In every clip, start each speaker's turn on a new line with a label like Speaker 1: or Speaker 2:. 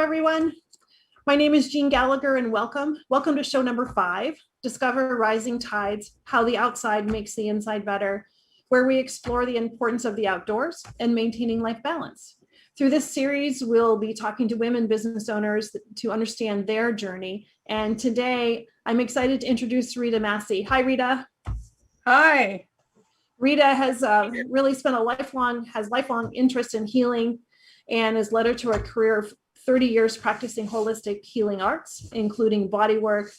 Speaker 1: everyone. My name is Jean Gallagher and welcome. Welcome to show number 5, Discover Rising Tides, How the Outside Makes the Inside Better, where we explore the importance of the outdoors and maintaining life balance. Through this series, we'll be talking to women business owners to understand their journey. And today, I'm excited to introduce Rita Massey. Hi, Rita.
Speaker 2: Hi.
Speaker 1: Rita has really spent lifelong interest in healing and has led her to a career of 30 years practicing holistic healing arts, including bodywork,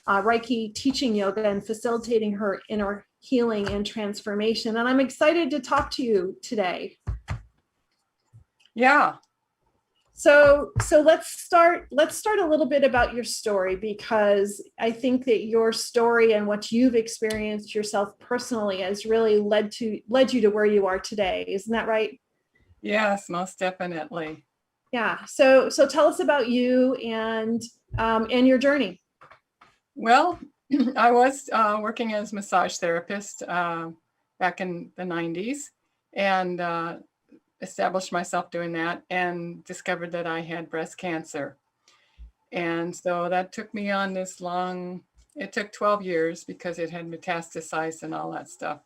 Speaker 1: Reiki, teaching yoga, and facilitating her inner healing and transformation. And I'm excited to talk to you today.
Speaker 2: Yeah.
Speaker 1: So let's start a little bit about your story, because I think that your story and what you've experienced yourself personally has really led you to where you are today. Isn't that right?
Speaker 2: Yes, most definitely.
Speaker 1: Yeah. So tell us about you and your journey.
Speaker 2: Well, I was working as a massage therapist back in the 90s and established myself doing that and discovered that I had breast cancer. And so that took me on this it took 12 years because it had metastasized and all that stuff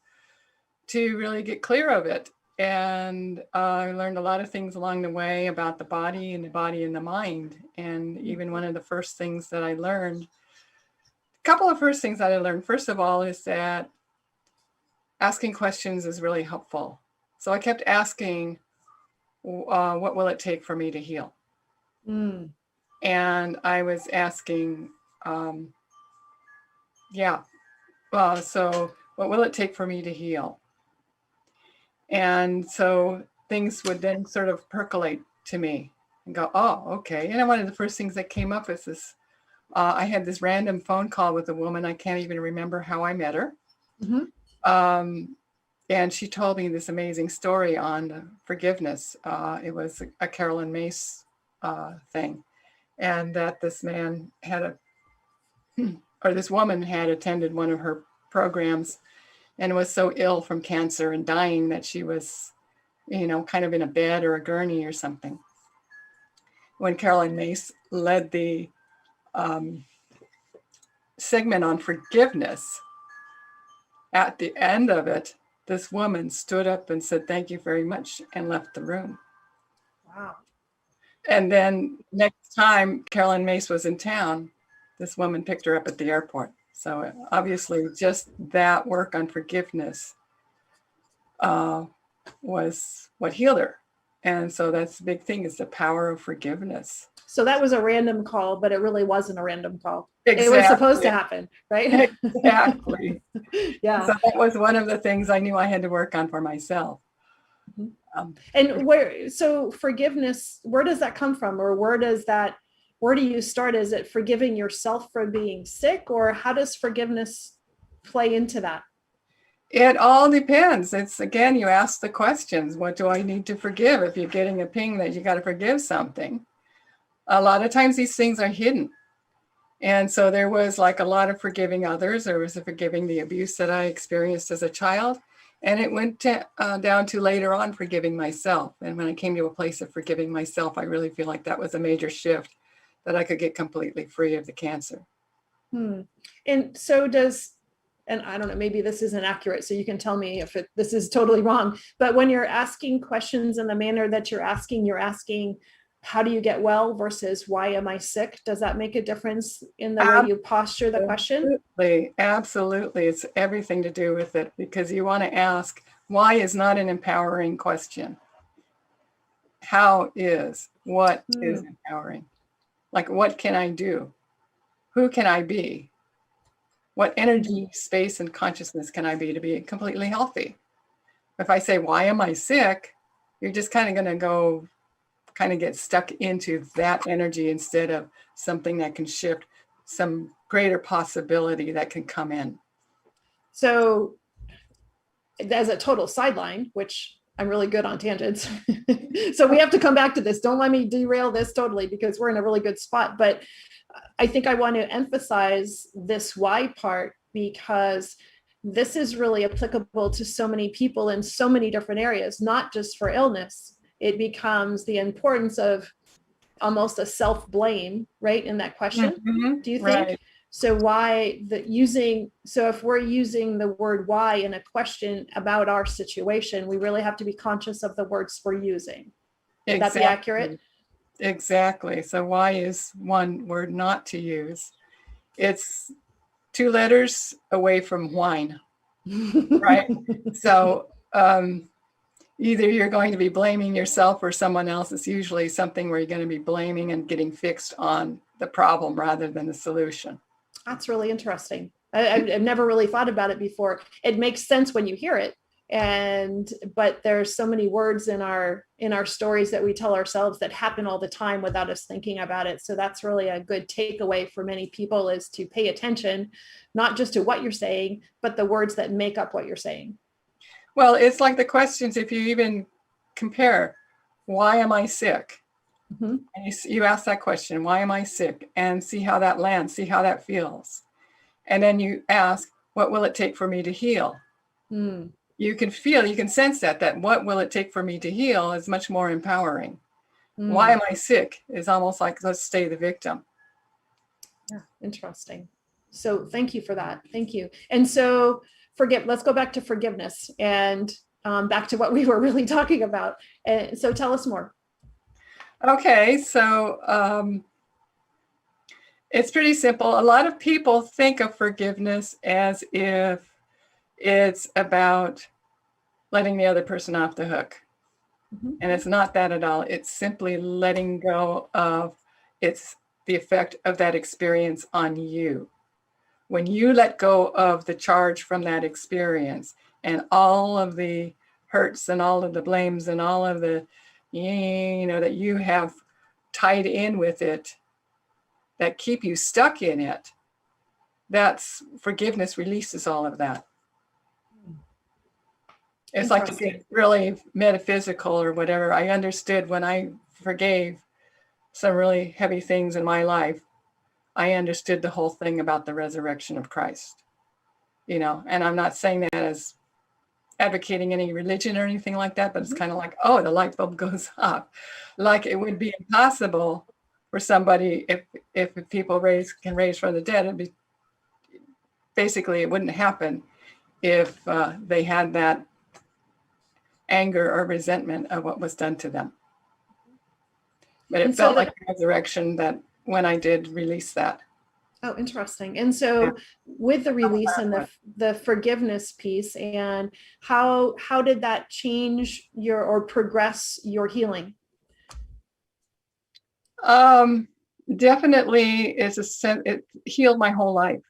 Speaker 2: to really get clear of it. And I learned a lot of things along the way about the body and the mind. And even one of the first things that I learned, first of all, is that asking questions is really helpful. So I kept asking, what will it take for me to heal? And I was asking, so what will it take for me to heal? And so things would then sort of percolate to me and go, oh, okay. And one of the first things that came up is this, I had this random phone call with a woman. I can't even remember how I met her. Mm-hmm. And she told me this amazing story on forgiveness. It was a Carolyn Mace thing. And that this man this woman had attended one of her programs and was so ill from cancer and dying that she was, kind of in a bed or a gurney or something. When Carolyn Mace led the segment on forgiveness, at the end of it, this woman stood up and said, "Thank you very much," and left the room.
Speaker 1: Wow.
Speaker 2: And then next time Carolyn Mace was in town, this woman picked her up at the airport. So obviously just that work on forgiveness was what healed her. And so that's the big thing, is the power of forgiveness.
Speaker 1: So that was a random call, but it really wasn't a random call.
Speaker 2: Exactly.
Speaker 1: It was supposed to happen, right?
Speaker 2: Exactly.
Speaker 1: Yeah.
Speaker 2: So that was one of the things I knew I had to work on for myself.
Speaker 1: Mm-hmm. So forgiveness, where does that come from? Or where do you start? Is it forgiving yourself for being sick, or how does forgiveness play into that?
Speaker 2: It all depends. It's, again, you ask the questions. What do I need to forgive? If you're getting a ping that you got to forgive something, a lot of times these things are hidden. And so there was like a lot of forgiving others. There was a forgiving the abuse that I experienced as a child. And it went down to later on forgiving myself. And when I came to a place of forgiving myself, I really feel like that was a major shift, that I could get completely free of the cancer.
Speaker 1: And so and I don't know, maybe this isn't accurate, so you can tell me if this is totally wrong, but when you're asking questions in the manner that you're asking, how do you get well versus why am I sick? Does that make a difference in the way you posture the question?
Speaker 2: Absolutely. It's everything to do with it, because you want to ask, why is not an empowering question. How is, what is empowering? Like, what can I do? Who can I be? What energy, space, and consciousness can I be to be completely healthy? If I say, why am I sick? You're just kind of going to get stuck into that energy instead of something that can shift, some greater possibility that can come in.
Speaker 1: So as a total sideline, which I'm really good on tangents, so we have to come back to this. Don't let me derail this totally, because we're in a really good spot. But I think I want to emphasize this why part, because this is really applicable to so many people in so many different areas, not just for illness. It becomes the importance of almost a self-blame, right, in that question, do you think?
Speaker 2: Right.
Speaker 1: So so if we're using the word why in a question about our situation, we really have to be conscious of the words we're using. Would that be accurate?
Speaker 2: Exactly. So why is one word not to use? It's 2 letters away from whine, right? So either you're going to be blaming yourself or someone else. It's usually something where you're going to be blaming and getting fixed on the problem rather than the solution.
Speaker 1: That's really interesting. I've never really thought about it before. It makes sense when you hear it. But there's so many words in our stories that we tell ourselves that happen all the time without us thinking about it. So that's really a good takeaway for many people, is to pay attention, not just to what you're saying, but the words that make up what you're saying.
Speaker 2: Well, it's like the questions, if you even compare, why am I sick? And you ask that question, why am I sick? And see how that lands, see how that feels. And then you ask, what will it take for me to heal? You can feel, you can sense that what will it take for me to heal is much more empowering. Why am I sick is almost like, let's stay the victim.
Speaker 1: Yeah, interesting. So thank you for that. Thank you. And so let's go back to forgiveness and back to what we were really talking about. So tell us more.
Speaker 2: Okay, so it's pretty simple. A lot of people think of forgiveness as if it's about letting the other person off the hook. And it's not that at all. It's simply letting go of the effect of that experience on you. When you let go of the charge from that experience and all of the hurts and all of the blames and all of the, that you have tied in with it, that keep you stuck in it, that's forgiveness releases all of that. It's like to get really metaphysical or whatever. I understood when I forgave some really heavy things in my life, I understood the whole thing about the resurrection of Christ, and I'm not saying that as advocating any religion or anything like that, but it's kind of like, oh, the light bulb goes off. Like it would be impossible for somebody, if people can raise from the dead, it wouldn't happen if they had that anger or resentment of what was done to them. But it felt like a resurrection that when I did release that.
Speaker 1: Oh, interesting. And so with the release and the forgiveness piece, and how did that change or progress your healing?
Speaker 2: Definitely it healed my whole life.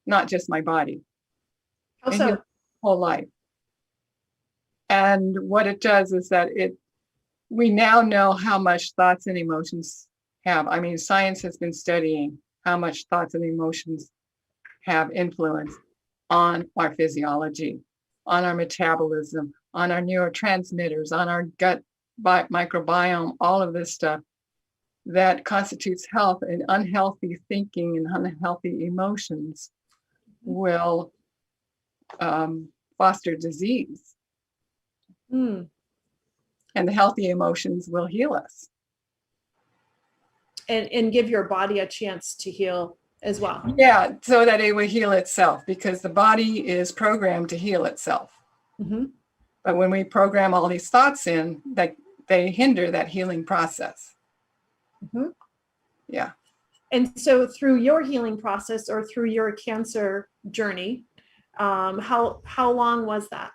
Speaker 2: Not just my body.
Speaker 1: How so?
Speaker 2: It healed my whole life. And what it does is that we now know how much thoughts and emotions have. I mean, science has been studying how much thoughts and emotions have influence on our physiology, on our metabolism, on our neurotransmitters, on our gut microbiome, all of this stuff that constitutes health. And unhealthy thinking and unhealthy emotions will foster disease. And the healthy emotions will heal us.
Speaker 1: And give your body a chance to heal as well.
Speaker 2: Yeah, so that it will heal itself, because the body is programmed to heal itself. But when we program all these thoughts in, they hinder that healing process. Yeah.
Speaker 1: And so through your healing process or through your cancer journey, how long was that?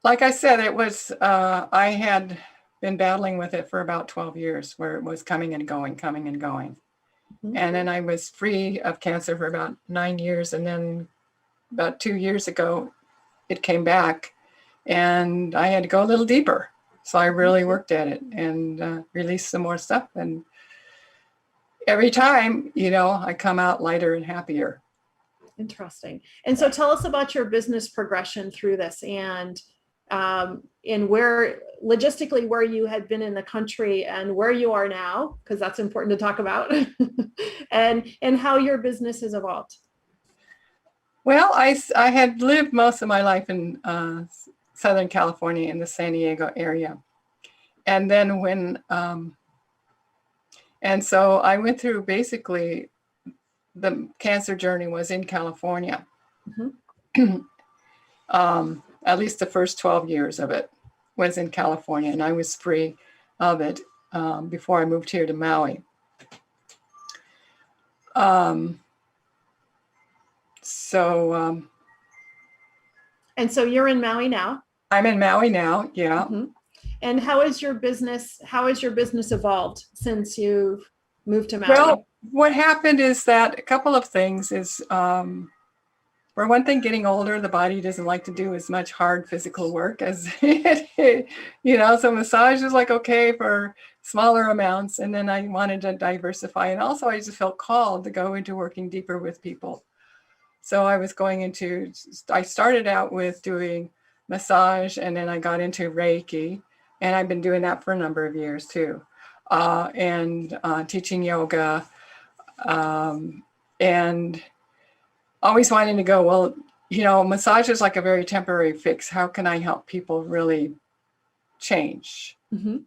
Speaker 2: Like I said, it was, I had been battling with it for about 12 years, where it was coming and going. And then I was free of cancer for about 9 years. And then about 2 years ago, it came back and I had to go a little deeper. So I really worked at it and released some more stuff. And every time, I come out lighter and happier.
Speaker 1: Interesting. And so tell us about your business progression through this, and where logistically where you had been in the country and where you are now, because that's important to talk about, and how your business has evolved.
Speaker 2: Well, I had lived most of my life in Southern California, in the San Diego area. and then and so I went through, basically the cancer journey was in California.
Speaker 1: Mhm.
Speaker 2: At least the first 12 years of it was in California, and I was free of it before I moved here to Maui.
Speaker 1: And so you're in Maui now.
Speaker 2: I'm in Maui now, yeah.
Speaker 1: Mhm. And how is your business evolved since you've moved to Maui?
Speaker 2: Well, what happened is that a couple of things is, for one thing, getting older, the body doesn't like to do as much hard physical work as so massage is like okay for smaller amounts. And then I wanted to diversify. And also I just felt called to go into working deeper with people. So I started out with doing massage, and then I got into Reiki, and I've been doing that for a number of years too. And teaching yoga, and always wanting to go, well, massage is like a very temporary fix. How can I help people really change, on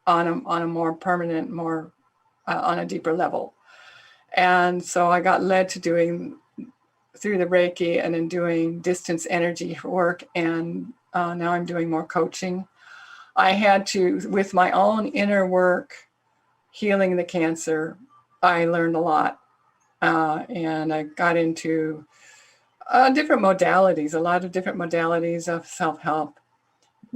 Speaker 2: a more permanent, more on a deeper level? And so I got led to doing through the Reiki and then doing distance energy work. And now I'm doing more coaching. I had to, with my own inner work, healing the cancer, I learned a lot. And I got into different modalities, a lot of different modalities of self-help.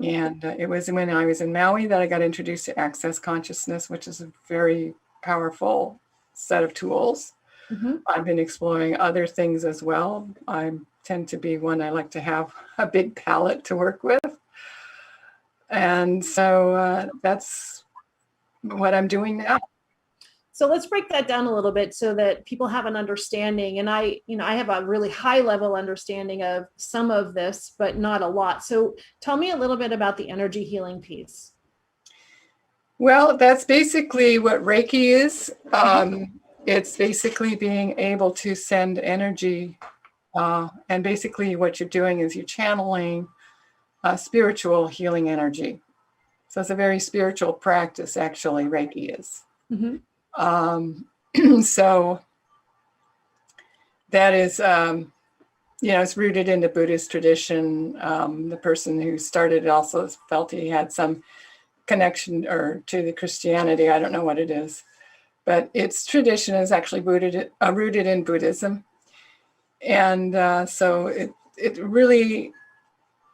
Speaker 2: And it was when I was in Maui that I got introduced to Access Consciousness, which is a very powerful set of tools.
Speaker 1: Mm-hmm.
Speaker 2: I've been exploring other things as well. I tend to be one, I like to have a big palette to work with. And so that's what I'm doing now.
Speaker 1: So let's break that down a little bit so that people have an understanding. And I have a really high level understanding of some of this, but not a lot. So tell me a little bit about the energy healing piece.
Speaker 2: Well, that's basically what Reiki is. It's basically being able to send energy. And basically what you're doing is you're channeling spiritual healing energy. So it's a very spiritual practice, actually, Reiki is.
Speaker 1: Mm-hmm.
Speaker 2: So that is, it's rooted in the Buddhist tradition. The person who started it also felt he had some connection to the Christianity. I don't know what it is, but its tradition is actually rooted in Buddhism. And so it really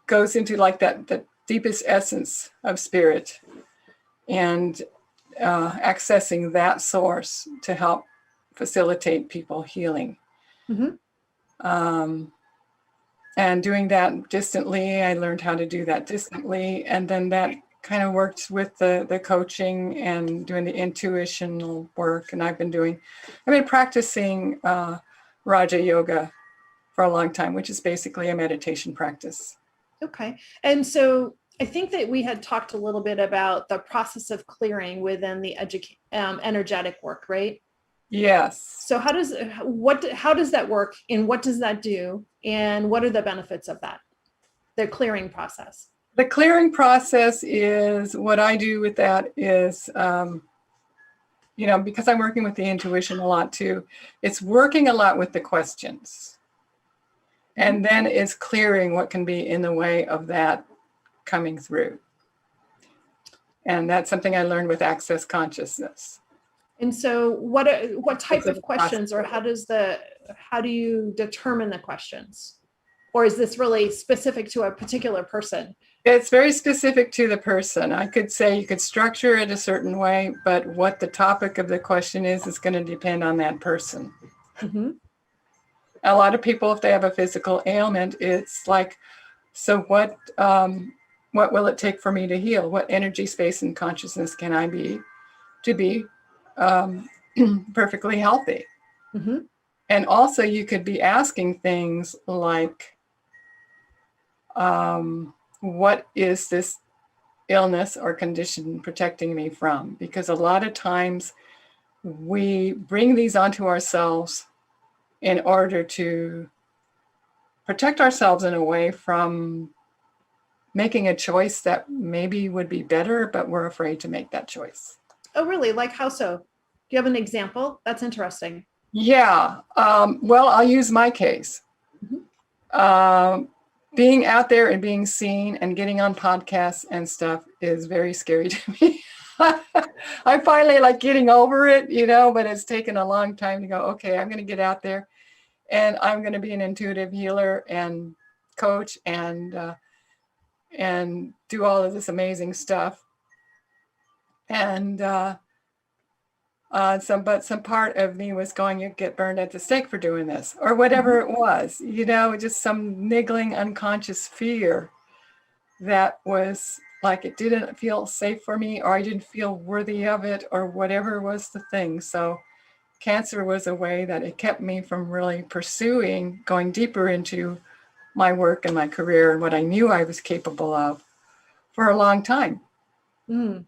Speaker 2: goes into like the deepest essence of spirit, and accessing that source to help facilitate people healing.
Speaker 1: Mm-hmm.
Speaker 2: And doing that distantly, I learned how to do that distantly. And then that kind of worked with the coaching and doing the intuitional work. And I've been practicing Raja Yoga for a long time, which is basically a meditation practice.
Speaker 1: Okay. And so I think that we had talked a little bit about the process of clearing within the energetic work, right?
Speaker 2: Yes.
Speaker 1: So how does that work, and what does that do, and what are the benefits of that, the clearing process?
Speaker 2: The clearing process is what I do with that is, because I'm working with the intuition a lot too, it's working a lot with the questions. And then it's clearing what can be in the way of that coming through. And that's something I learned with Access Consciousness.
Speaker 1: And so what type of questions, or how do you determine the questions? Or is this really specific to a particular person?
Speaker 2: It's very specific to the person. I could say you could structure it a certain way, but what the topic of the question is going to depend on that person.
Speaker 1: Mm-hmm.
Speaker 2: A lot of people, if they have a physical ailment, it's like, so what will it take for me to heal? What energy, space, and consciousness can I be to be perfectly healthy?
Speaker 1: Mm-hmm.
Speaker 2: And also you could be asking things like, what is this illness or condition protecting me from? Because a lot of times we bring these onto ourselves in order to protect ourselves in a way from making a choice that maybe would be better, but we're afraid to make that choice.
Speaker 1: Oh, really? Like how so? Do you have an example? That's interesting.
Speaker 2: Yeah. Well, I'll use my case. Being out there and being seen and getting on podcasts and stuff is very scary to me. I finally like getting over it, but it's taken a long time to go, okay, I'm going to get out there and I'm going to be an intuitive healer and coach and do all of this amazing stuff. And some part of me was going, you get burned at the stake for doing this, or whatever it was, just some niggling unconscious fear that was like, it didn't feel safe for me, or I didn't feel worthy of it, or whatever was the thing. So cancer was a way that it kept me from really pursuing, going deeper into my work and my career and what I knew I was capable of for a long time.
Speaker 1: We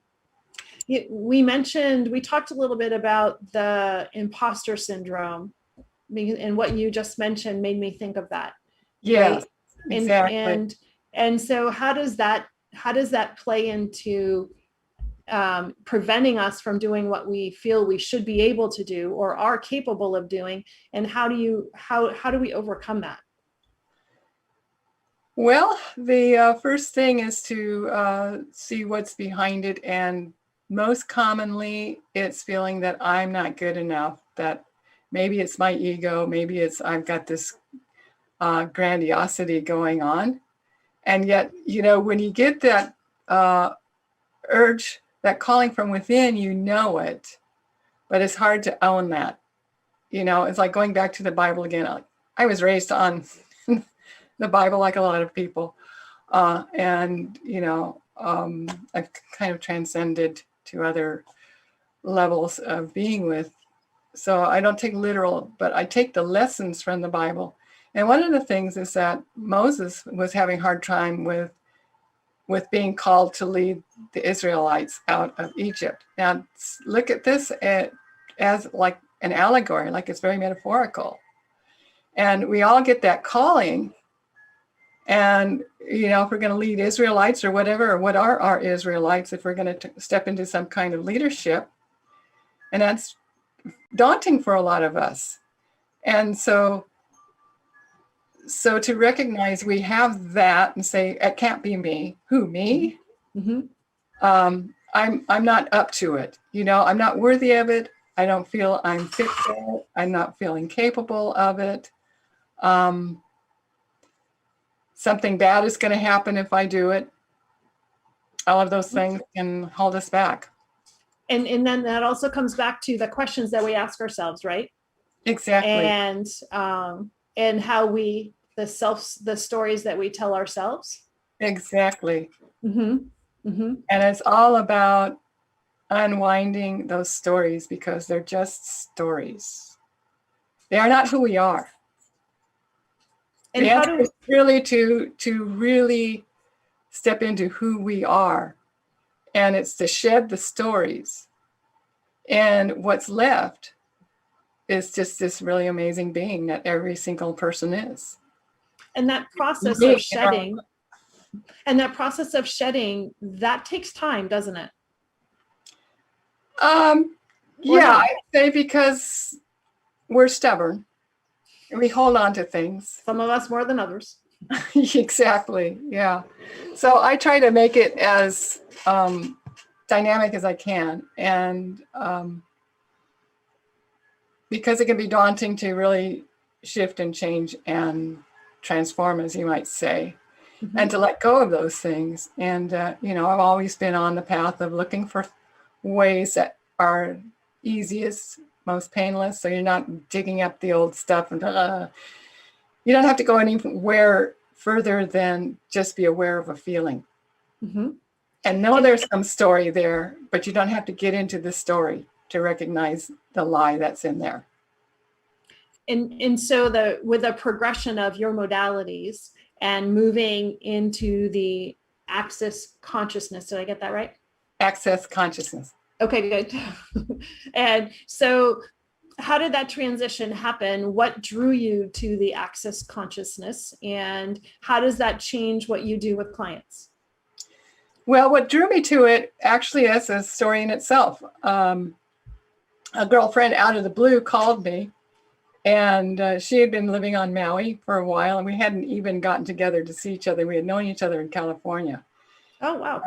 Speaker 1: talked a little bit about the imposter syndrome, and what you just mentioned made me think of that.
Speaker 2: Yes,
Speaker 1: right?
Speaker 2: Exactly.
Speaker 1: And so how does that play into preventing us from doing what we feel we should be able to do or are capable of doing? And how do we overcome that?
Speaker 2: Well, the first thing is to see what's behind it. And most commonly, it's feeling that I'm not good enough, that maybe it's my ego, maybe it's I've got this grandiosity going on. And yet, when you get that urge, that calling from within, it, but it's hard to own that. It's like going back to the Bible again. I was raised on the Bible like a lot of people. And I've kind of transcended to other levels of being with. So I don't take literal, but I take the lessons from the Bible. And one of the things is that Moses was having a hard time with being called to lead the Israelites out of Egypt. Now, look at this as like an allegory, like it's very metaphorical. And we all get that calling. And, if we're going to lead Israelites or whatever, or what are our Israelites, if we're going to step into some kind of leadership, and that's daunting for a lot of us. And so to recognize we have that and say, it can't be me. Who, me?
Speaker 1: Mm-hmm.
Speaker 2: I'm not up to it. I'm not worthy of it. I don't feel I'm fit for it. I'm not feeling capable of it. Something bad is going to happen if I do it. All of those things can hold us back.
Speaker 1: And then that also comes back to the questions that we ask ourselves, right?
Speaker 2: Exactly.
Speaker 1: And how the stories that we tell ourselves.
Speaker 2: Exactly.
Speaker 1: Mm-hmm. Mm-hmm.
Speaker 2: And it's all about unwinding those stories, because they're just stories. They are not who we are. And the answer is really to really step into who we are. And it's to shed the stories. And what's left is just this really amazing being that every single person is. And that process
Speaker 1: of shedding, that takes time, doesn't it?
Speaker 2: Yeah, I'd say because we're stubborn. We hold on to things.
Speaker 1: Some of us more than others.
Speaker 2: Exactly. Yeah. So I try to make it as dynamic as I can. And because it can be daunting to really shift and change and transform, as you might say, and to let go of those things. And, I've always been on the path of looking for ways that are easiest, most painless, so you're not digging up the old stuff. And you don't have to go anywhere further than just be aware of a feeling. And know there's some story there, but you don't have to get into the story to recognize the lie that's in there.
Speaker 1: And so with the progression of your modalities and moving into the Access Consciousness, did I get that right?
Speaker 2: Access Consciousness.
Speaker 1: Okay, good. And so how did that transition happen? What drew you to the Access Consciousness, and how does that change what you do with clients?
Speaker 2: Well, what drew me to it actually is a story in itself. A girlfriend out of the blue called me, and she had been living on Maui for a while, and we hadn't even gotten together to see each other. We had known each other in California.
Speaker 1: Oh, wow.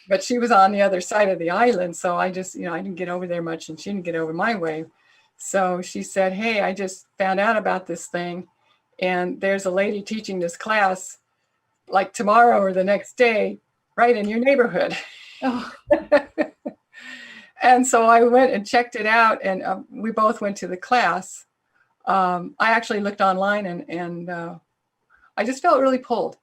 Speaker 2: But she was on the other side of the island, so I just, I didn't get over there much, and she didn't get over my way. So she said, hey, I just found out about this thing, and there's a lady teaching this class like tomorrow or the next day, right in your neighborhood.
Speaker 1: Oh.
Speaker 2: And so I went and checked it out, and we both went to the class. I actually looked online, and I just felt really pulled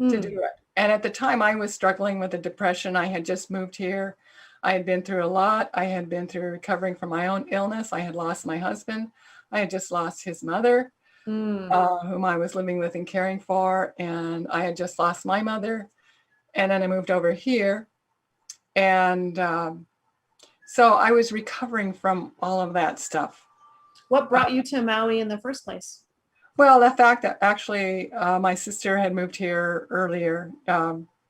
Speaker 2: to do it. And at the time I was struggling with a depression. I had just moved here. I had been through a lot. I had been through recovering from my own illness. I had lost my husband. I had just lost his mother, whom I was living with and caring for. And I had just lost my mother. And then I moved over here. And so I was recovering from all of that stuff.
Speaker 1: What brought you to Maui in the first place?
Speaker 2: Well, the fact that actually my sister had moved here earlier,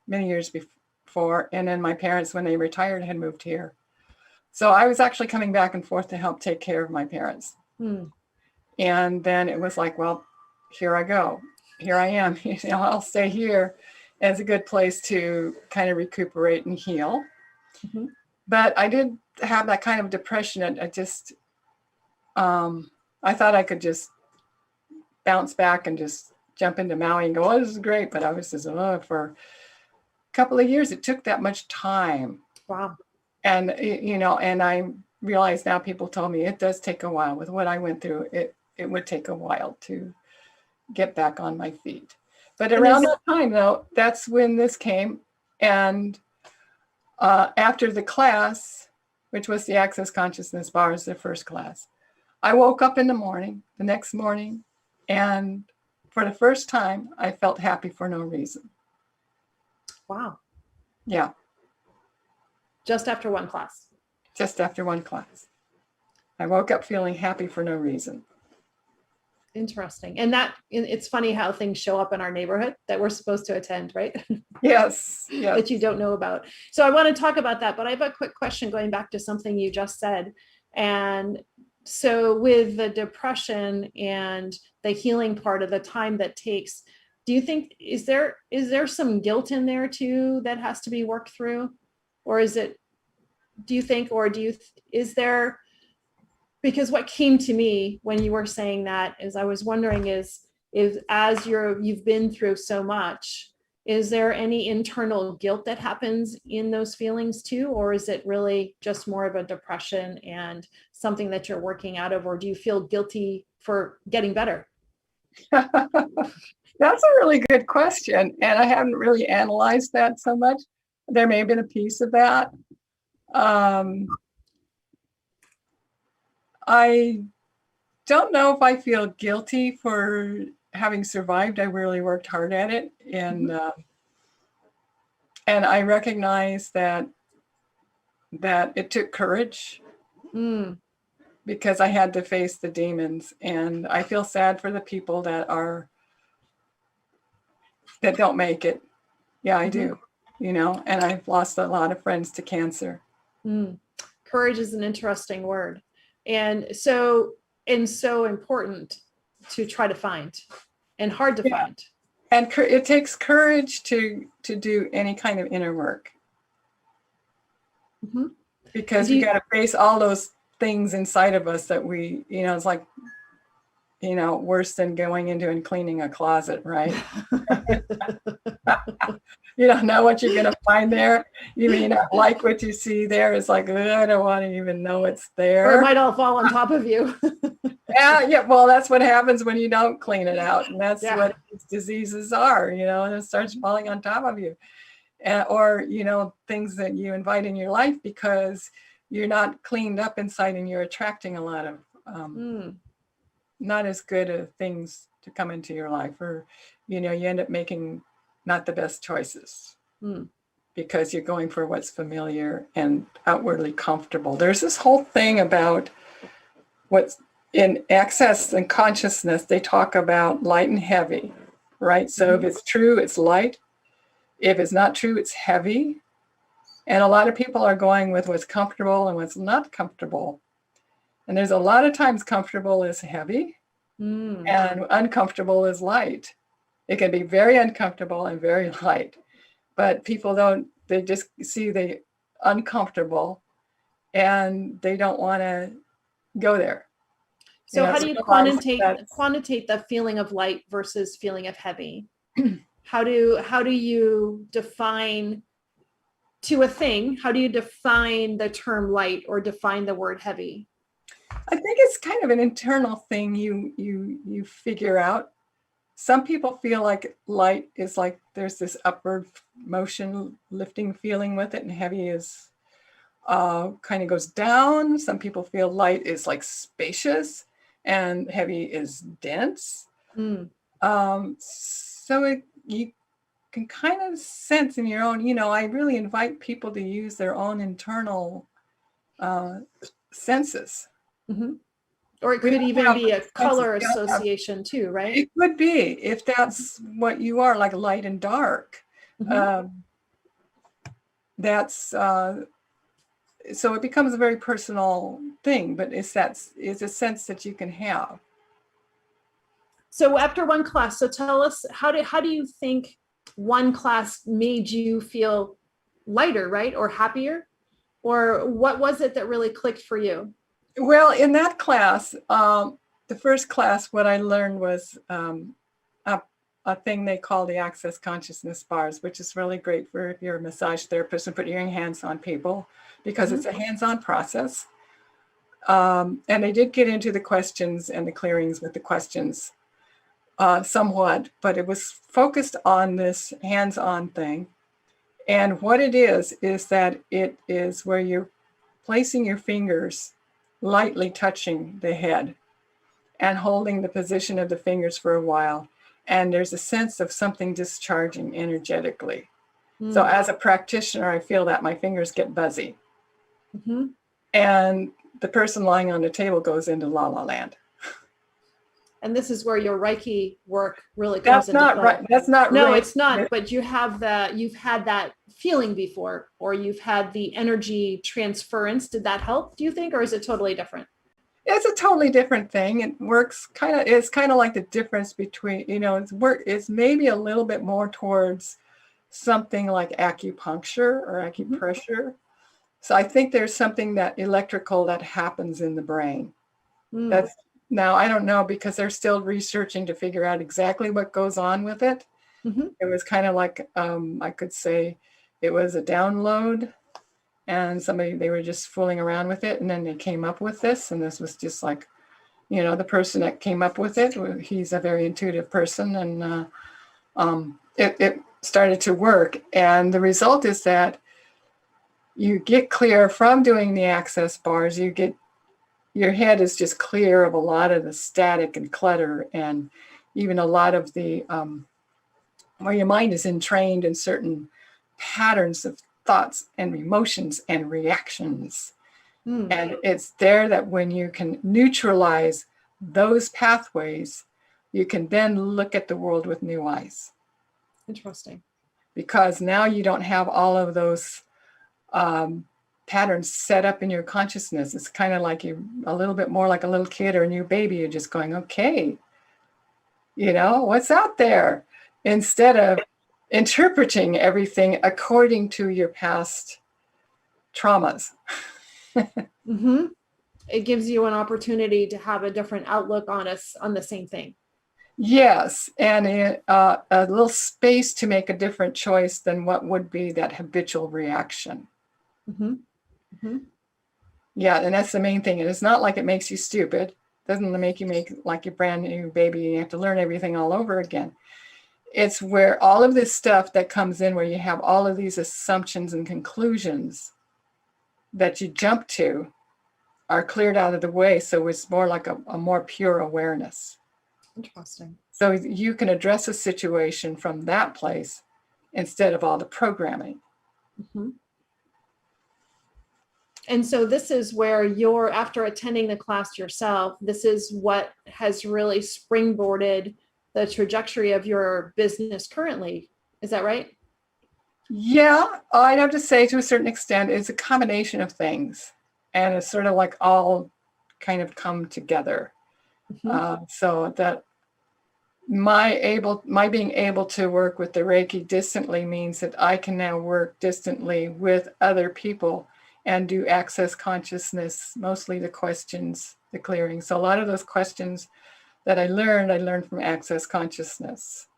Speaker 2: many years before, and then my parents, when they retired, had moved here. So I was actually coming back and forth to help take care of my parents. And then it was like, well, here I go. Here I am. I'll stay here as a good place to kind of recuperate and heal. But I did have that kind of depression. I just, I thought I could just bounce back and just jump into Maui and go, oh, this is great. But I was just, for a couple of years, it took that much time.
Speaker 1: Wow.
Speaker 2: And, and I realize now, people told me it does take a while. With what I went through, it would take a while to get back on my feet. But around that time, though, that's when this came. And after the class, which was the Access Consciousness Bars, the first class, I woke up in the next morning, and for the first time, I felt happy for no reason.
Speaker 1: Wow.
Speaker 2: Yeah.
Speaker 1: Just after one class.
Speaker 2: Just after one class. I woke up feeling happy for no reason.
Speaker 1: Interesting. And it's funny how things show up in our neighborhood that we're supposed to attend, right?
Speaker 2: Yes.
Speaker 1: That you don't know about. So I want to talk about that, but I have a quick question going back to something you just said. And so with the depression and the healing part of the time that takes, do you think, is there some guilt in there too that has to be worked through? Or is there, because what came to me when you were saying that is I was wondering is as you've been through so much, is there any internal guilt that happens in those feelings too? Or is it really just more of a depression and something that you're working out of? Or do you feel guilty for getting better?
Speaker 2: That's a really good question. And I haven't really analyzed that so much. There may have been a piece of that. I don't know if I feel guilty for having survived. I really worked hard at it. And I recognize that it took courage because I had to face the demons. And I feel sad for the people that don't make it. Yeah, I do. And I've lost a lot of friends to cancer.
Speaker 1: Courage is an interesting word. And so important to try to find and hard to find.
Speaker 2: And it takes courage to do any kind of inner work. Because we got to face all those things inside of us that we, it's like, worse than going into and cleaning a closet, right? You don't know what you're going to find there. You may not like what you see there. It's like, I don't want to even know it's there.
Speaker 1: Or it might all fall on top of you.
Speaker 2: Yeah. Well, that's what happens when you don't clean it out. And that's what these diseases are, and it starts falling on top of you. Or, things that you invite in your life because you're not cleaned up inside and you're attracting a lot of not as good things to come into your life, or, you end up making not the best choices because you're going for what's familiar and outwardly comfortable. There's this whole thing about what's in Access and Consciousness. They talk about light and heavy, right? So if it's true, it's light. If it's not true, it's heavy. And a lot of people are going with what's comfortable and what's not comfortable. And there's a lot of times comfortable is heavy and uncomfortable is light. It can be very uncomfortable and very light, but people don't, they just see the uncomfortable and they don't want to go there.
Speaker 1: So how do you quantitate the feeling of light versus feeling of heavy? How do you define to a thing? How do you define the term light or define the word heavy?
Speaker 2: I think it's kind of an internal thing you figure out. Some people feel like light is like there's this upward motion, lifting feeling with it, and heavy is kind of goes down. Some people feel light is like spacious and heavy is dense. So you can kind of sense in your own, I really invite people to use their own internal senses.
Speaker 1: Or it could even be a color association too, right?
Speaker 2: It could be, if that's what you are, like light and dark. That's so it becomes a very personal thing, but it's a sense that you can have.
Speaker 1: So after one class, so tell us, how do you think one class made you feel lighter, right? Or happier? Or what was it that really clicked for you?
Speaker 2: Well, in that class, the first class, what I learned was a thing they call the Access Consciousness Bars, which is really great for if you're a massage therapist and put your hands on people, because it's a hands-on process. And they did get into the questions and the clearings with the questions somewhat, but it was focused on this hands-on thing. And what it is that it is where you're placing your fingers lightly touching the head and holding the position of the fingers for a while. And there's a sense of something discharging energetically. So as a practitioner, I feel that my fingers get buzzy. And the person lying on the table goes into la la land.
Speaker 1: And this is where your Reiki work really comes into play.
Speaker 2: Right. That's not
Speaker 1: no,
Speaker 2: Reiki.
Speaker 1: It's not. But you've had that feeling before, or you've had the energy transference. Did that help, do you think, or is it totally different?
Speaker 2: It's a totally different thing. It works it's kind of like the difference between, it's maybe a little bit more towards something like acupuncture or acupressure. So I think there's something that electrical that happens in the brain. Now, I don't know, because they're still researching to figure out exactly what goes on with it. It was kind of like, I could say it was a download, and they were just fooling around with it. And then they came up with this. And this was just like, the person that came up with it, he's a very intuitive person. And it started to work. And the result is that you get clear from doing the access bars. Your head is just clear of a lot of the static and clutter, and even a lot of the where your mind is entrained in certain patterns of thoughts and emotions and reactions. And it's there that when you can neutralize those pathways, you can then look at the world with new eyes.
Speaker 1: Interesting.
Speaker 2: Because now you don't have all of those patterns set up in your consciousness. It's kind of like you're a little bit more like a little kid or a new baby. You're just going, okay, what's out there? Instead of interpreting everything according to your past traumas.
Speaker 1: It gives you an opportunity to have a different outlook on the same thing. Yes,
Speaker 2: and a little space to make a different choice than what would be that habitual reaction. Yeah, and that's the main thing. And it's not like it makes you stupid. It doesn't make like a brand new baby and you have to learn everything all over again. It's where all of this stuff that comes in, where you have all of these assumptions and conclusions that you jump to, are cleared out of the way. So it's more like a more pure awareness.
Speaker 1: Interesting.
Speaker 2: So you can address a situation from that place instead of all the programming.
Speaker 1: And so this is where after attending the class yourself, this is what has really springboarded the trajectory of your business currently. Is that right?
Speaker 2: Yeah, I'd have to say to a certain extent, it's a combination of things. And it's sort of like all kind of come together. So that my being able to work with the Reiki distantly means that I can now work distantly with other people and do access consciousness, mostly the questions, the clearing. So a lot of those questions that I learned from access consciousness.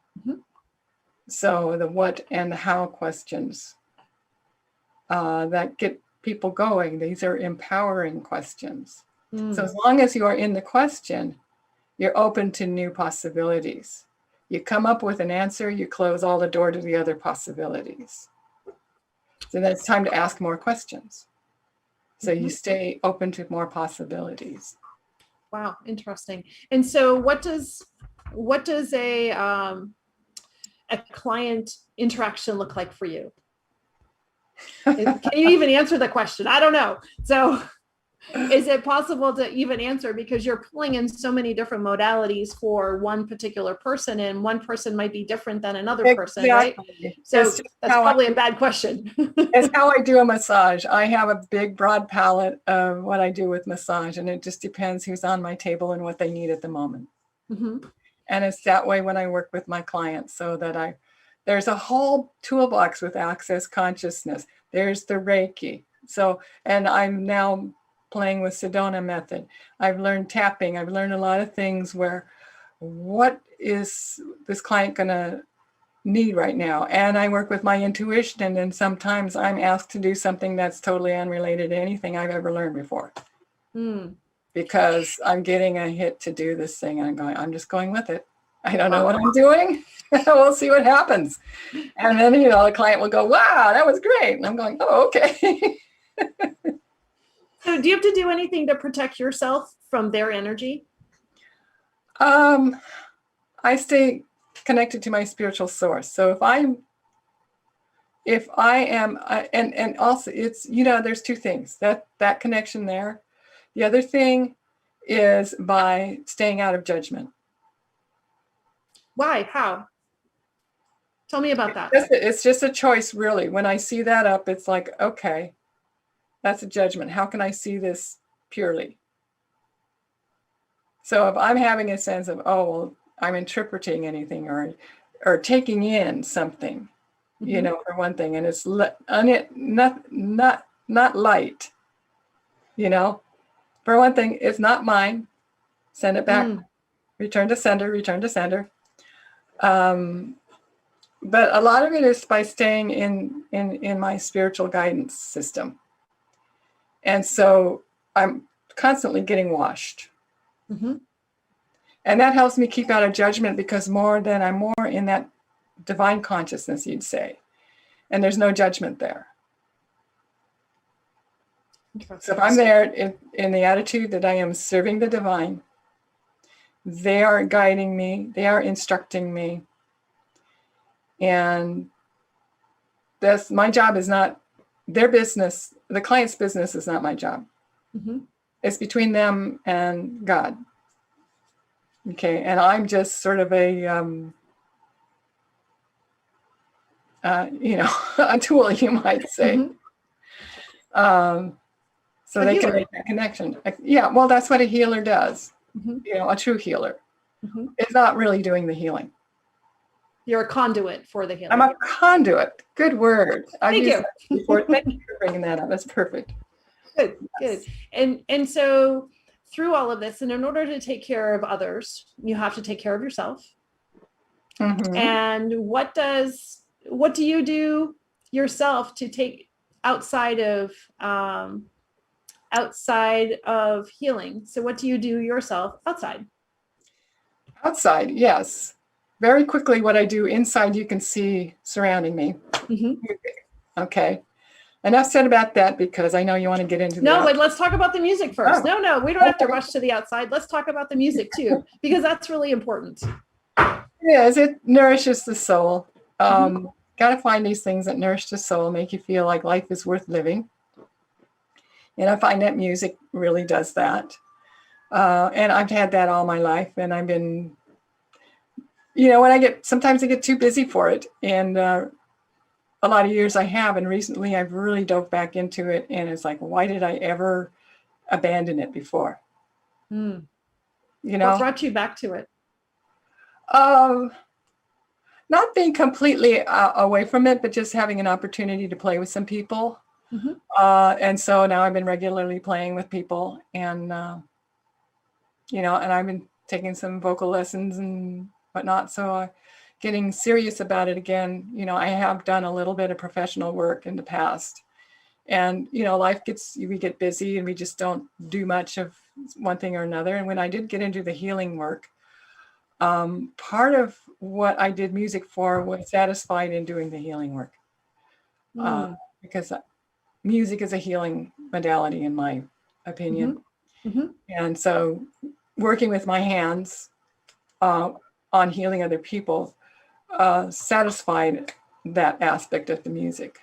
Speaker 2: So the what and the how questions that get people going, these are empowering questions. So as long as you are in the question, you're open to new possibilities. You come up with an answer, you close all the door to the other possibilities. So then it's time to ask more questions. So you stay open to more possibilities.
Speaker 1: Wow, interesting. And so what does a client interaction look like for you? Can you even answer the question? I don't know. So is it possible to even answer, because you're pulling in so many different modalities for one particular person, and one person might be different than another person, right? So that's probably a bad question.
Speaker 2: It's how I do a massage. I have a big, broad palette of what I do with massage, and it just depends who's on my table and what they need at the moment. And it's that way when I work with my clients, so that there's a whole toolbox with access consciousness. There's the Reiki. So, and I'm now playing with Sedona method. I've learned tapping. I've learned a lot of things where, what is this client going to need right now? And I work with my intuition, and then sometimes I'm asked to do something that's totally unrelated to anything I've ever learned before. Because I'm getting a hit to do this thing, and I'm just going with it. I don't know what I'm doing. We'll see what happens. And then, the client will go, wow, that was great. And I'm going, oh, okay.
Speaker 1: So do you have to do anything to protect yourself from their energy?
Speaker 2: I stay connected to my spiritual source. So if I am, and also it's, there's two things, that connection there. The other thing is by staying out of judgment.
Speaker 1: Why? How? Tell me about that.
Speaker 2: It's just a choice, really. When I see that up, it's like, okay, that's a judgment. How can I see this purely? So if I'm having a sense of, oh, well, I'm interpreting anything or taking in something, for one thing, and it's not light, for one thing, it's not mine. Send it back. Return to sender. But a lot of it is by staying in my spiritual guidance system. And so I'm constantly getting washed. And that helps me keep out of judgment, because I'm more in that divine consciousness, you'd say. And there's no judgment there. So if I'm there in the attitude that I am serving the divine, they are guiding me, they are instructing me. And my job is not their business. The client's business is not my job. It's between them and God. Okay, and I'm just sort of a a tool, you might say. So they can make that connection. Yeah, well, that's what a healer does. A true healer is not really doing the healing.
Speaker 1: You're a conduit for the healing.
Speaker 2: I'm a conduit. Good word.
Speaker 1: Thank you.
Speaker 2: Thank you for bringing that up. That's perfect.
Speaker 1: Good, good. And so through all of this, and in order to take care of others, you have to take care of yourself. And what do you do yourself to take outside of healing? So what do you do yourself outside?
Speaker 2: Outside, yes. Very quickly, what I do inside, you can see surrounding me. Okay. Enough said about that, because I know you want to get into
Speaker 1: No, but let's talk about the music first. No, we don't have to rush to the outside. Let's talk about the music too, because that's really important.
Speaker 2: Yes, it nourishes the soul. Got to find these things that nourish the soul, make you feel like life is worth living. And I find that music really does that. And I've had that all my life, and I've been, sometimes I get too busy for it. And a lot of years I have, and recently I've really dove back into it, and it's like, why did I ever abandon it before?
Speaker 1: Mm.
Speaker 2: You
Speaker 1: What
Speaker 2: know,
Speaker 1: brought you back to it?
Speaker 2: not being completely away from it, but just having an opportunity to play with some people.
Speaker 1: Mm-hmm.
Speaker 2: And so now I've been regularly playing with people, and you know, and I've been taking some vocal lessons and whatnot. So getting serious about it again. You know, I have done a little bit of professional work in the past, and you know, we get busy and we just don't do much of one thing or another. And when I did get into the healing work, part of what I did music for was satisfied in doing the healing work, because music is a healing modality, in my opinion.
Speaker 1: Mm-hmm. Mm-hmm.
Speaker 2: And so working with my hands on healing other people satisfied that aspect of the music.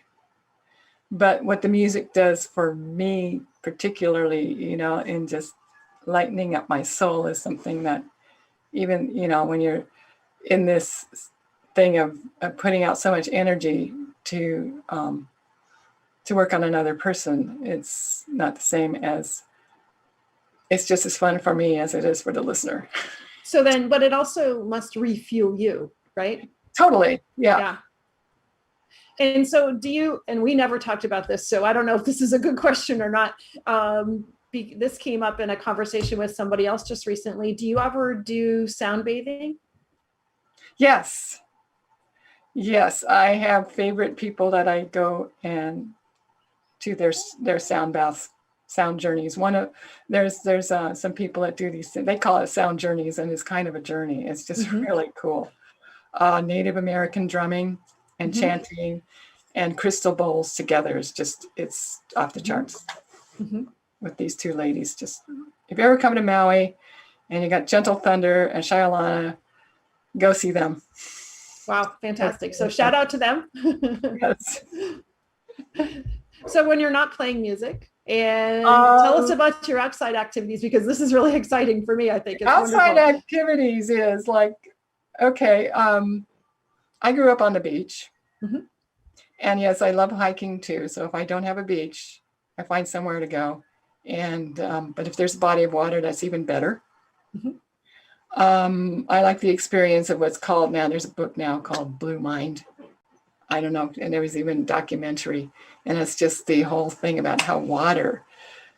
Speaker 2: But what the music does for me particularly, you know, in just lightening up my soul, is something that even, you know, when you're in this thing of putting out so much energy to work on another person, it's not the same as, it's just as fun for me as it is for the listener.
Speaker 1: So then, but it also must refuel you, right?
Speaker 2: Totally. Yeah.
Speaker 1: Yeah. And so do you, and we never talked about this, so I don't know if this is a good question or not. This came up in a conversation with somebody else just recently. Do you ever do sound bathing?
Speaker 2: Yes. Yes. I have favorite people that I go and to their sound baths, sound journeys. There's some people that do these, they call it sound journeys, and it's kind of a journey. It's just really cool. Native American drumming and chanting and crystal bowls together is just, it's off the charts with these two ladies. Just, if you ever come to Maui and you got Gentle Thunder and Shayalana, go see them.
Speaker 1: Wow, fantastic. So shout out to them.
Speaker 2: Yes.
Speaker 1: So when you're not playing music, and tell us about your outside activities, because this is really exciting for me. I think it's
Speaker 2: outside
Speaker 1: wonderful.
Speaker 2: Activities is like, okay, I grew up on the beach, and yes, I love hiking too. So if I don't have a beach, I find somewhere to go. And but if there's a body of water, that's even better. I like the experience of what's called, now there's a book now called Blue Mind. I don't know, and there was even a documentary, and it's just the whole thing about how water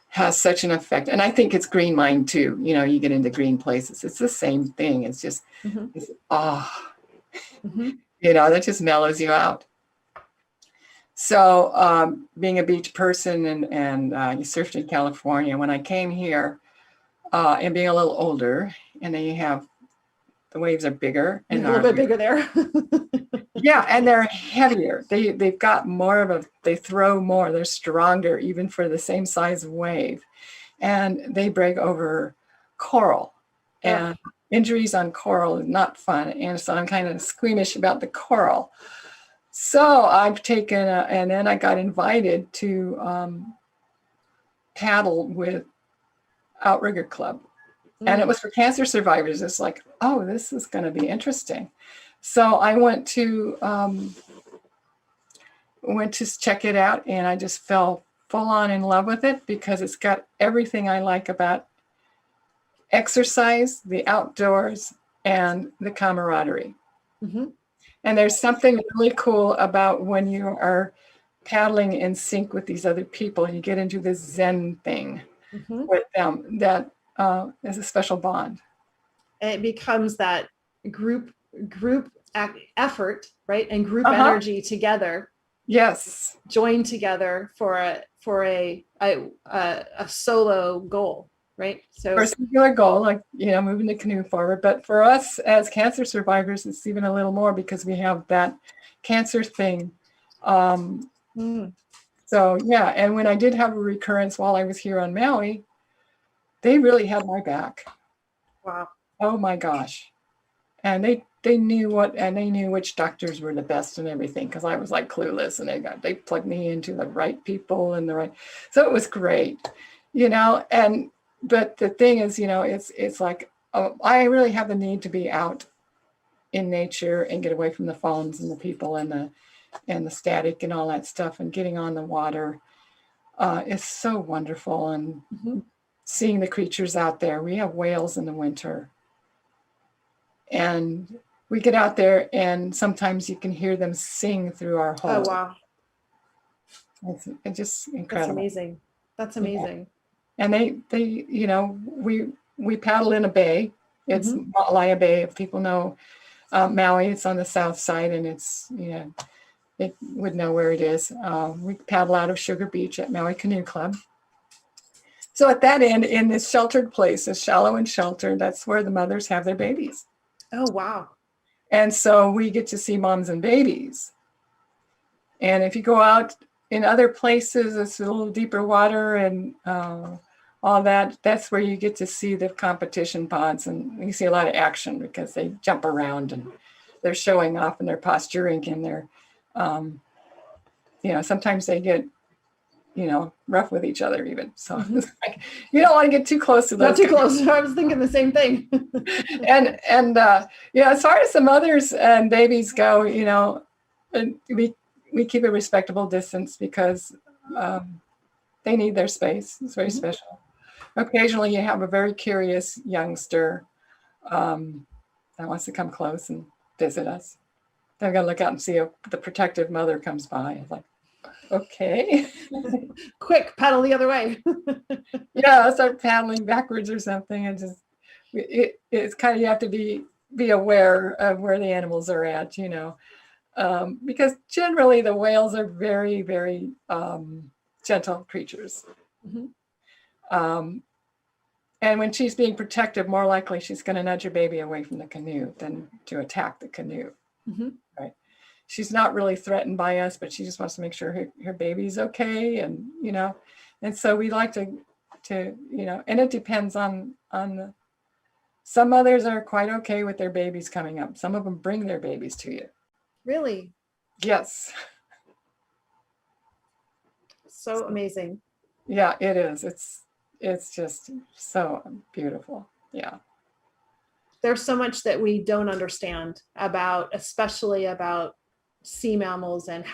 Speaker 2: has such an effect. And I think it's green mind too. You know, you get into green places, it's the same thing. It's just, it's, you know, that just mellows you out. So being a beach person, and you surfed in California, when I came here and being a little older, and then you have, the waves are bigger and
Speaker 1: a little bit bigger there.
Speaker 2: Yeah, and they're heavier. They've got more of a, they throw more, they're stronger even for the same size wave. And they break over coral. And injuries on coral is not fun. And so I'm kind of squeamish about the coral. So I've taken, and then I got invited to paddle with Outrigger Club. And it was for cancer survivors. It's like, oh, this is going to be interesting. So I went to check it out, and I just fell full on in love with it, because it's got everything I like about exercise, the outdoors, and the camaraderie. And there's something really cool about when you are paddling in sync with these other people, you get into this Zen thing with them that is a special bond.
Speaker 1: And it becomes that group effort, right? And group energy together.
Speaker 2: Yes.
Speaker 1: Joined together for a solo goal, right? So
Speaker 2: for a singular goal, like, you know, moving the canoe forward. But for us as cancer survivors, it's even a little more, because we have that cancer thing. So yeah, and when I did have a recurrence while I was here on Maui, they really had my back.
Speaker 1: Wow.
Speaker 2: Oh my gosh. And they knew which doctors were the best and everything, because I was like clueless, and they plugged me into the right people and the right, so it was great, you know. And but the thing is, you know, it's like, I really have the need to be out in nature and get away from the phones and the people and and the static and all that stuff, and getting on the water is so wonderful. And seeing the creatures out there. We have whales in the winter. And we get out there and sometimes you can hear them sing through our hole.
Speaker 1: Oh, wow.
Speaker 2: It's just incredible.
Speaker 1: That's amazing. That's amazing.
Speaker 2: Yeah. And they, you know, we paddle in a bay. It's Malaya Bay. If people know Maui, it's on the south side, and it's, you know, they would know where it is. We paddle out of Sugar Beach at Maui Canoe Club. So at that end, in this sheltered place, it's shallow and sheltered, that's where the mothers have their babies.
Speaker 1: Oh, wow.
Speaker 2: And so we get to see moms and babies. And if you go out in other places, it's a little deeper water and all that, that's where you get to see the competition pods. And you see a lot of action because they jump around and they're showing off and they're posturing and they're, you know, sometimes they get, you know, rough with each other even. So it's like, you don't want to get too close to those.
Speaker 1: Not too close. I was thinking the same thing.
Speaker 2: and yeah, as far as the mothers and babies go, you know, we keep a respectable distance because they need their space. It's very special. Occasionally you have a very curious youngster that wants to come close and visit us. They're going to look out and see if the protective mother comes by. It's like, okay.
Speaker 1: Quick, paddle the other way.
Speaker 2: Yeah, I'll start paddling backwards or something. And just, it's kind of, you have to be aware of where the animals are at, you know. Because generally the whales are very, very gentle creatures. And when she's being protective, more likely she's going to nudge her baby away from the canoe than to attack the canoe. Right? She's not really threatened by us, but she just wants to make sure her baby's okay, and you know. And so we like to you know, and it depends on the. Some mothers are quite okay with their babies coming up. Some of them bring their babies to you.
Speaker 1: Really?
Speaker 2: Yes.
Speaker 1: So amazing.
Speaker 2: Yeah, it is. It's just so beautiful. Yeah.
Speaker 1: There's so much that we don't understand about, especially about sea mammals and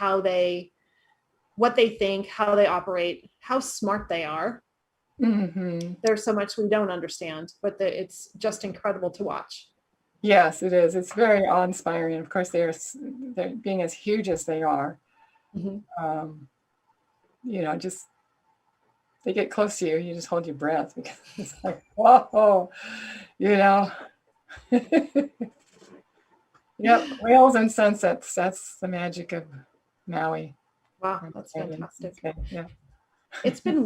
Speaker 1: what they think, how they operate, how smart they are. There's so much we don't understand, but it's just incredible to watch.
Speaker 2: Yes, it is. It's very awe-inspiring. Of course, they're being as huge as they are. You know, just they get close to you, you just hold your breath because it's like, whoa, you know. Yep, whales and sunsets. That's the magic of Maui.
Speaker 1: Wow, that's fantastic.
Speaker 2: Okay, yeah.
Speaker 1: It's been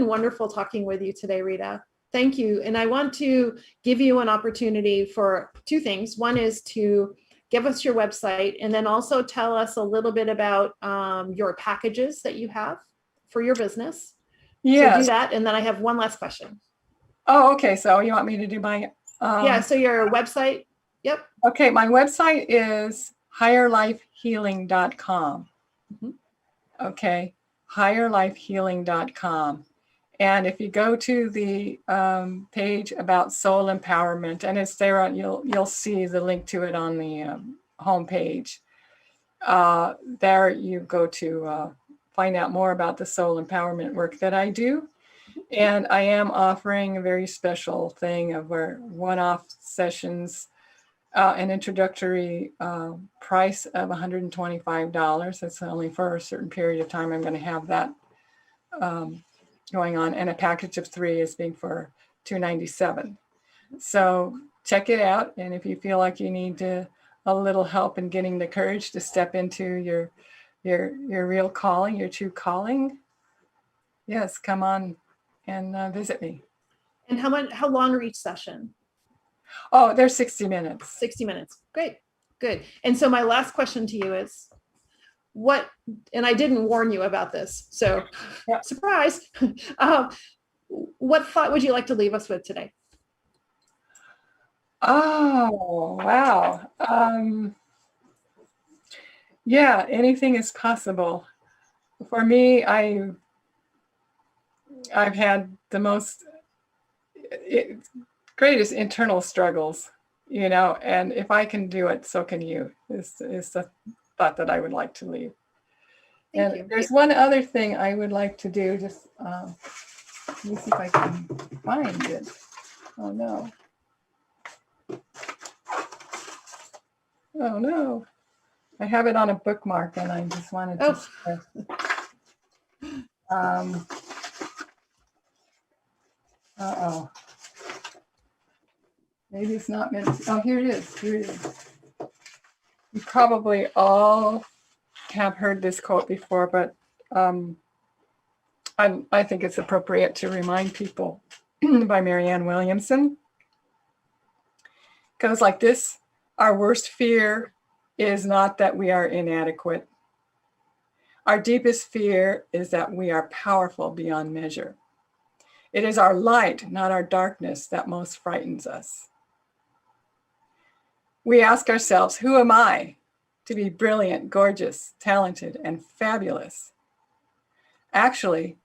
Speaker 1: wonderful talking with you today, Rita. Thank you. And I want to give you an opportunity for two things. One is to give us your website, and then also tell us a little bit about your packages that you have for your business.
Speaker 2: Yeah.
Speaker 1: So do that, and then I have one last question.
Speaker 2: Oh, okay. So you want me to do my
Speaker 1: yeah, so your website. Yep.
Speaker 2: Okay, my website is higherlifehealing.com. Okay, higherlifehealing.com. And if you go to the page about soul empowerment, and it's there, you'll see the link to it on the homepage. There you go to find out more about the soul empowerment work that I do. And I am offering a very special thing of where one-off sessions, an introductory price of $125. That's only for a certain period of time. I'm going to have that going on, and a package of 3 is being for $297. So check it out, and if you feel like you need a little help in getting the courage to step into your real calling, your true calling, yes, come on and visit me.
Speaker 1: And how long are each session?
Speaker 2: Oh, they're 60 minutes.
Speaker 1: 60 minutes. Great. Good. And so my last question to you is, and I didn't warn you about this, so surprise. What thought would you like to leave us with today?
Speaker 2: Oh, wow. Yeah, anything is possible. For me, I've had the most greatest internal struggles, you know, and if I can do it, so can you, is the thought that I would like to leave.
Speaker 1: Thank you.
Speaker 2: There's one other thing I would like to do. Just let me see if I can find it. Oh no. Oh no. I have it on a bookmark and I just wanted to share. Uh-oh. Maybe it's not meant to. Oh, here it is. Here it is. You probably all have heard this quote before, but I think it's appropriate to remind people by Marianne Williamson. It goes like this: our worst fear is not that we are inadequate. Our deepest fear is that we are powerful beyond measure. It is our light, not our darkness, that most frightens us. We ask ourselves, who am I to be brilliant, gorgeous, talented, and fabulous? Actually,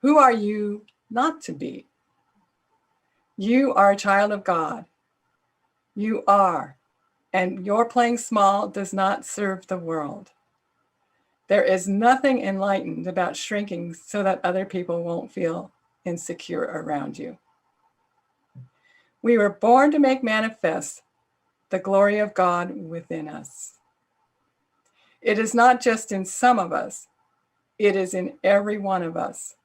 Speaker 2: who are you not to be? You are a child of God. You are, and your playing small does not serve the world. There is nothing enlightened about shrinking so that other people won't feel insecure around you. We were born to make manifest the glory of God within us. It is not just in some of us, it is in every one of us.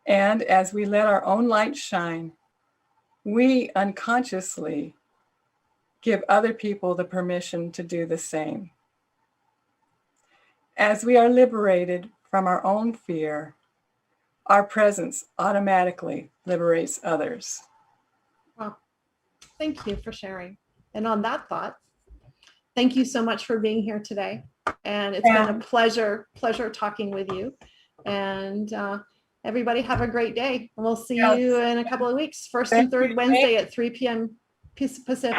Speaker 2: And as we let our own light shine, we unconsciously give other people the permission to do the same. As we are liberated from our own fear, our presence automatically liberates others.
Speaker 1: Well, thank you for sharing. And on that thought, thank you so much for being here today. And it's been a pleasure talking with you. And everybody have a great day. And we'll see you in a couple of weeks, first and third Wednesday at 3 p.m. Pacific.